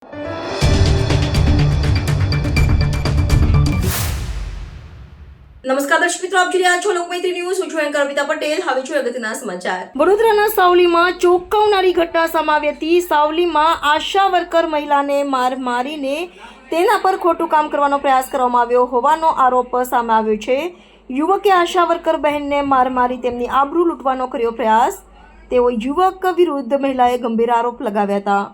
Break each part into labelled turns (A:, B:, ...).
A: નમસ્કાર દર્શક મિત્રો, આપ જોઈ રહ્યા છો લોકમૈત્રી ન્યૂઝ. હું છું એન્કર અમિતા પટેલ. હવે જોઈએ અગત્યના સમાચાર. વડોદરાના સાવલીમાં ચોંકાવનારી ઘટના સામે આવી હતી. સાવલીમાં આશા વર્કર મહિલાને માર મારીને તેના પર ખોટું કામ કરવાનો પ્રયાસ કરવામાં આવ્યો હોવાનો આરોપ સામે આવ્યો છે. યુવકે આશા વર્કર બહેનને માર મારી તેમની આબરૂ લૂંટવાનો કર્યો પ્રયાસ. તેઓ યુવક વિરુદ્ધ મહિલાએ ગંભીર આરોપ લગાવ્યા હતા.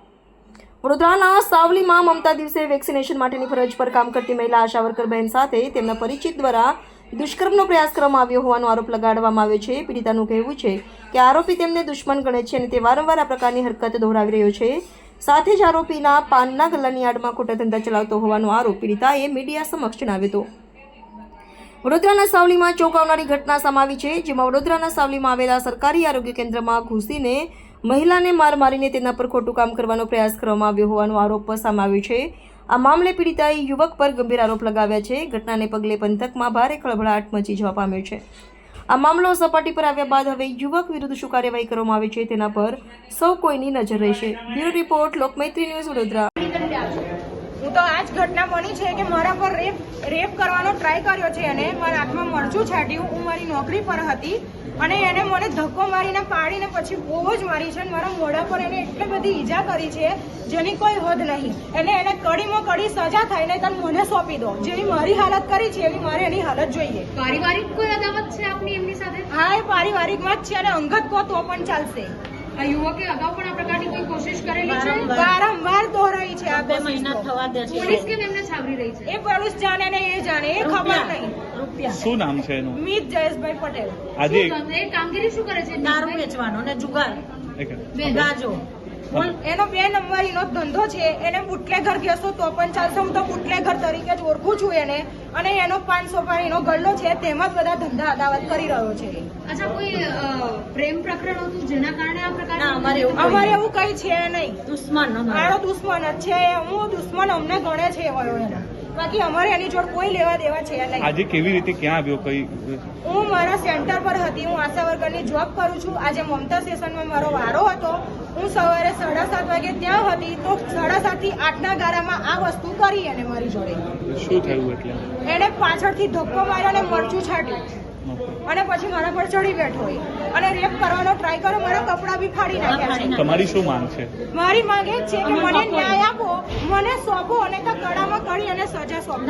A: વડોદરાના સાવલીમાં મમતા દિવસે વેક્સિનેશન માટેની ફરજ પર કામ કરતી મહિલા આશા વર્કર બહેન સાથે તેમના પરિચિત દ્વારા દુષ્કર્મનો પ્રયાસ કરવામાં આવ્યો હોવાનો આરોપ લગાડવામાં આવ્યો છે. પીડિતાનું કહેવું છે કે આરોપી તેમને દુશ્મન ગણે છે અને તે વારંવાર આ પ્રકારની હરકત દોહરાવી રહ્યો છે. સાથે જ આરોપીના પાનના ગલ્લાની આડમાં ખોટા ધંધા ચલાવતો હોવાનો આરોપ પીડિતાએ મીડિયા સમક્ષ જણાવ્યો હતો. વડોદરાના સાવલીમાં ચોંકાવનારી ઘટના સામે આવી છે, જેમાં વડોદરાના સાવલીમાં આવેલા સરકારી આરોગ્ય કેન્દ્રમાં ઘૂસીને મહિલાને માર મારીને તેના પર ખોટું કામ કરવાનો પ્રયાસ કરવામાં આવ્યો હોવાનો આરોપ સામે આવ્યો છે. આ મામલે પીડિતાએ યુવક પર ગંભીર આરોપ લગાવ્યા છે. ઘટનાને પગલે પંથકમાં ભારે ખળભળાટ મચી જવા પામ્યો છે. આ મામલો સપાટી પર આવ્યા બાદ હવે યુવક વિરુદ્ધ શું કાર્યવાહી કરવામાં આવે છે તેના પર સૌ કોઈની નજર રહેશે. Bureau report, Lokmaitri news, Vadodara.
B: હું તો આ જ ઘટના બની છે કે મારા પર રેપ કરવાનો ટ્રાય કર્યો છે અને મારા હાથમાં મરચું છાંટ્યું. હું મારી નોકરી પર હતી અને એને મને ધક્કો મારીને પાડીને પછી બહુ જ મારી છે. મારા મોઢા પર એને એટલી બધી ઈજા કરી છે જેની કોઈ હદ નહીં. એને કડીમાં કડી સજા થાય ને તમે મને સોંપી દો. જેવી મારી હાલત કરી છે એવી મારે એની હાલત જોઈએ.
C: પારિવારિક કોઈ અદાવત છે આપની એમની સાથે?
B: હા, એ પારિવારિકમાં જ છે અને અંગત કહો તો પણ ચાલશે.
C: આ યુવકે અગાઉ પણ આ પ્રકારની કોઈ કોશિશ કરેલી છે?
B: વારંવાર દોહરાઈ છે. આ 2 મહિના થવા દે છે.
C: પોલીસ કેમ એમને છાવરી રહી છે?
B: એ પોલીસ જાણે ને એ જાણે, એ ખબર નહીં.
D: શું નામ છે એનું?
B: મીત જયેશભાઈ પટેલ.
D: આજે
C: એ કામગીરી શું કરે છે?
B: દારૂ વેચવાનો ને જુગાર ગાજો. એનો 2 નંબર એનો ધંધો છે. એને બુટલેઘર કહેશો તો પણ ચાલશે. હું તો બુટલેઘર તરીકે જ ઓળખું છું એને. અને એનો 500 પાણીનો ગલ્લો છે, તેમાં જ બધા ધંધા અદાવત કરી રહ્યો છે.
C: અચ્છા, કોઈ પ્રેમ પ્રકરણ હતું જેના કારણે આ પ્રકાર?
B: અમારે એવું કઈ છે નહીં. દુશ્મન મારો દુશ્મન જ છે. હું દુશ્મન અમને ગણે છે એનો. બાકી અમારે એની જોડે કોઈ લેવા દેવા છે નહીં.
D: આજે કેવી રીતે ક્યાં આવ્યો? કઈ?
B: હું મારા સેન્ટર પર હતી. હું આશા વર્કરની જોબ કરું છું. આજે મમતા સ્ટેશનમાં મારો વારો હતો. હું સવારે 7:30 વાગે ત્યાં હતી તો 7:30 થી 8ના ગાળામાં આ વસ્તુ કરી એને મારી જોડે.
D: શું થયું? એટલે
B: એને પાછળથી ધક્કો માર્યો અને મરચું છાંટ્યું અને પછી મારા પર ચડી બેઠો અને રેપ કરવાનો ટ્રાય કર્યો. મારા કપડાં બી ફાડી નાખ્યા છે.
D: તમારી શું માંગ છે?
B: મારી માંગ એ છે કે મને ન્યાય આપો, મને સોંપો અને કડામાં કડી અને સજા સોંપો.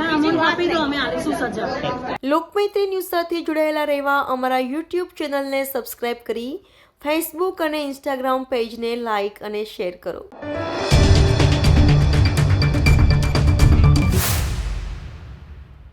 A: લોકમૈત્રી ન્યૂઝ સાથે જોડાયેલા રહેવા અમારા યુટ્યુબ ચેનલને સબસ્ક્રાઇબ કરી ફેસબુક અને ઇન્સ્ટાગ્રામ પેજને લાઇક અને શેર કરો.